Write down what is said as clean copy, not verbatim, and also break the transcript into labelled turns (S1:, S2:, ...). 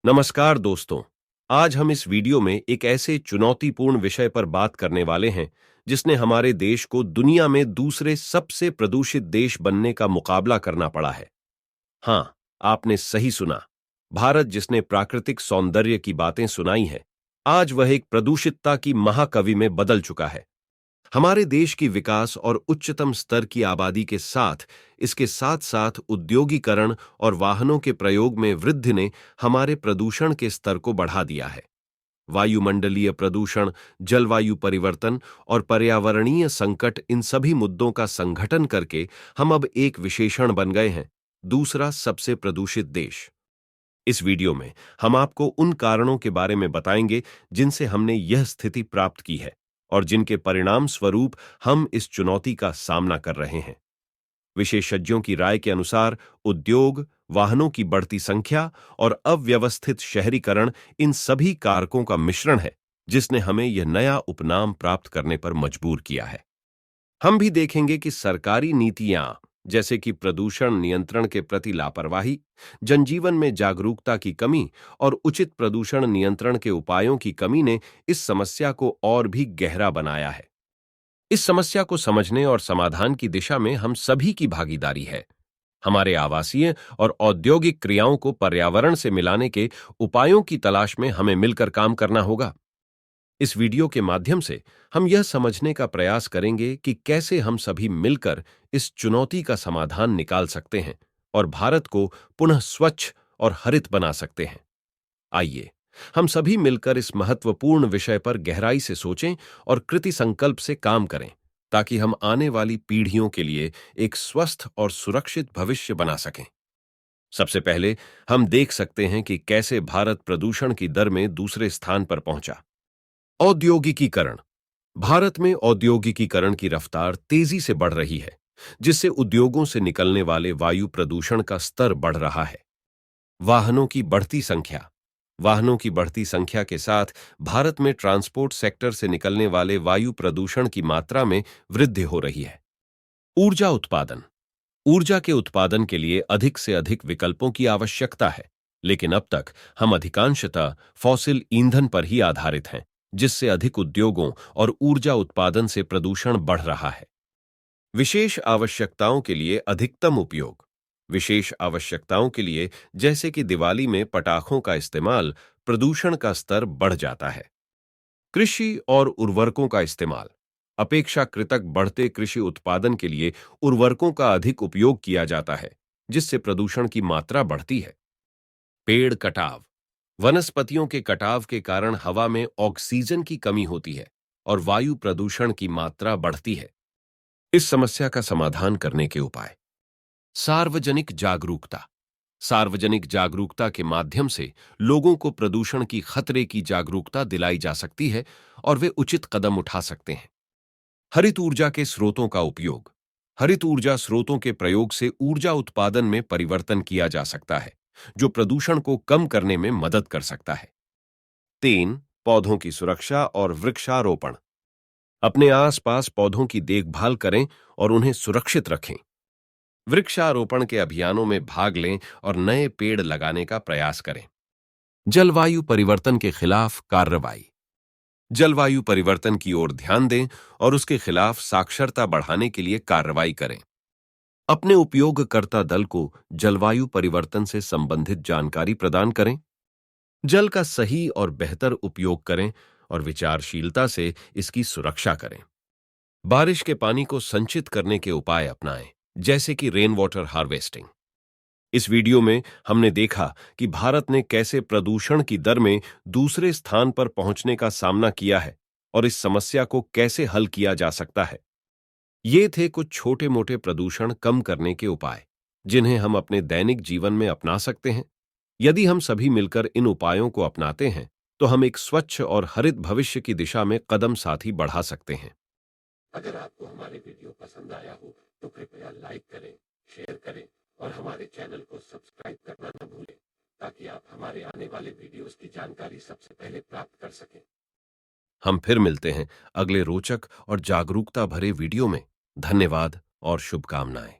S1: नमस्कार दोस्तों। आज हम इस वीडियो में एक ऐसे चुनौतीपूर्ण विषय पर बात करने वाले हैं जिसने हमारे देश को दुनिया में दूसरे सबसे प्रदूषित देश बनने का मुकाबला करना पड़ा है। हाँ, आपने सही सुना। भारत, जिसने प्राकृतिक सौंदर्य की बातें सुनाई हैं, आज वह एक प्रदूषितता की महाकवि में बदल चुका है। हमारे देश की विकास और उच्चतम स्तर की आबादी के साथ इसके साथ साथ उद्योगीकरण और वाहनों के प्रयोग में वृद्धि ने हमारे प्रदूषण के स्तर को बढ़ा दिया है। वायुमंडलीय प्रदूषण, जलवायु परिवर्तन और पर्यावरणीय संकट, इन सभी मुद्दों का संगठन करके हम अब एक विशेषण बन गए हैं, दूसरा सबसे प्रदूषित देश। इस वीडियो में हम आपको उन कारणों के बारे में बताएंगे जिनसे हमने यह स्थिति प्राप्त की है और जिनके परिणाम स्वरूप हम इस चुनौती का सामना कर रहे हैं। विशेषज्ञों की राय के अनुसार उद्योग, वाहनों की बढ़ती संख्या और अव्यवस्थित शहरीकरण, इन सभी कारकों का मिश्रण है जिसने हमें यह नया उपनाम प्राप्त करने पर मजबूर किया है। हम भी देखेंगे कि सरकारी नीतियां, जैसे कि प्रदूषण नियंत्रण के प्रति लापरवाही, जनजीवन में जागरूकता की कमी और उचित प्रदूषण नियंत्रण के उपायों की कमी ने इस समस्या को और भी गहरा बनाया है। इस समस्या को समझने और समाधान की दिशा में हम सभी की भागीदारी है। हमारे आवासीय और औद्योगिक क्रियाओं को पर्यावरण से मिलाने के उपायों की तलाश में हमें मिलकर काम करना होगा। इस वीडियो के माध्यम से हम यह समझने का प्रयास करेंगे कि कैसे हम सभी मिलकर इस चुनौती का समाधान निकाल सकते हैं और भारत को पुनः स्वच्छ और हरित बना सकते हैं। आइए हम सभी मिलकर इस महत्वपूर्ण विषय पर गहराई से सोचें और कृति संकल्प से काम करें, ताकि हम आने वाली पीढ़ियों के लिए एक स्वस्थ और सुरक्षित भविष्य बना सकें। सबसे पहले हम देख सकते हैं कि कैसे भारत प्रदूषण की दर में दूसरे स्थान पर पहुंचा। औद्योगिकीकरण। भारत में औद्योगिकीकरण की रफ्तार तेजी से बढ़ रही है, जिससे उद्योगों से निकलने वाले वायु प्रदूषण का स्तर बढ़ रहा है। वाहनों की बढ़ती संख्या। वाहनों की बढ़ती संख्या के साथ भारत में ट्रांसपोर्ट सेक्टर से निकलने वाले वायु प्रदूषण की मात्रा में वृद्धि हो रही है। ऊर्जा उत्पादन। ऊर्जा के उत्पादन के लिए अधिक से अधिक विकल्पों की आवश्यकता है, लेकिन अब तक हम अधिकांशतः फॉसिल ईंधन पर ही आधारित हैं, जिससे अधिक उद्योगों और ऊर्जा उत्पादन से प्रदूषण बढ़ रहा है। विशेष आवश्यकताओं के लिए अधिकतम उपयोग। विशेष आवश्यकताओं के लिए, जैसे कि दिवाली में पटाखों का इस्तेमाल, प्रदूषण का स्तर बढ़ जाता है। कृषि और उर्वरकों का इस्तेमाल। अपेक्षाकृत बढ़ते कृषि उत्पादन के लिए उर्वरकों का अधिक उपयोग किया जाता है, जिससे प्रदूषण की मात्रा बढ़ती है। पेड़ कटाव। वनस्पतियों के कटाव के कारण हवा में ऑक्सीजन की कमी होती है और वायु प्रदूषण की मात्रा बढ़ती है। इस समस्या का समाधान करने के उपाय। सार्वजनिक जागरूकता। सार्वजनिक जागरूकता के माध्यम से लोगों को प्रदूषण की खतरे की जागरूकता दिलाई जा सकती है और वे उचित कदम उठा सकते हैं। हरित ऊर्जा के स्रोतों का उपयोग। हरित ऊर्जा स्रोतों के प्रयोग से ऊर्जा उत्पादन में परिवर्तन किया जा सकता है, जो प्रदूषण को कम करने में मदद कर सकता है। 3. पौधों की सुरक्षा और वृक्षारोपण। अपने आसपास पौधों की देखभाल करें और उन्हें सुरक्षित रखें। वृक्षारोपण के अभियानों में भाग लें और नए पेड़ लगाने का प्रयास करें। जलवायु परिवर्तन के खिलाफ कार्रवाई। जलवायु परिवर्तन की ओर ध्यान दें और उसके खिलाफ साक्षरता बढ़ाने के लिए कार्रवाई करें। अपने उपयोगकर्ता दल को जलवायु परिवर्तन से संबंधित जानकारी प्रदान करें। जल का सही और बेहतर उपयोग करें और विचारशीलता से इसकी सुरक्षा करें। बारिश के पानी को संचित करने के उपाय अपनाएं, जैसे कि रेन वाटर हार्वेस्टिंग। इस वीडियो में हमने देखा कि भारत ने कैसे प्रदूषण की दर में दूसरे स्थान पर पहुंचने का सामना किया है और इस समस्या को कैसे हल किया जा सकता है। ये थे कुछ छोटे मोटे प्रदूषण कम करने के उपाय, जिन्हें हम अपने दैनिक जीवन में अपना सकते हैं। यदि हम सभी मिलकर इन उपायों को अपनाते हैं, तो हम एक स्वच्छ और हरित भविष्य की दिशा में कदम साथ ही बढ़ा सकते हैं।
S2: अगर आपको हमारे वीडियो पसंद आया हो तो कृपया लाइक करें, शेयर करें और हमारे चैनल को सब्सक्राइब करना न भूलें, ताकि आप हमारे आने वाले वीडियोस की जानकारी सबसे पहले प्राप्त कर सकें।
S1: हम फिर मिलते हैं अगले रोचक और जागरूकता भरे वीडियो में। धन्यवाद और शुभकामनाएं।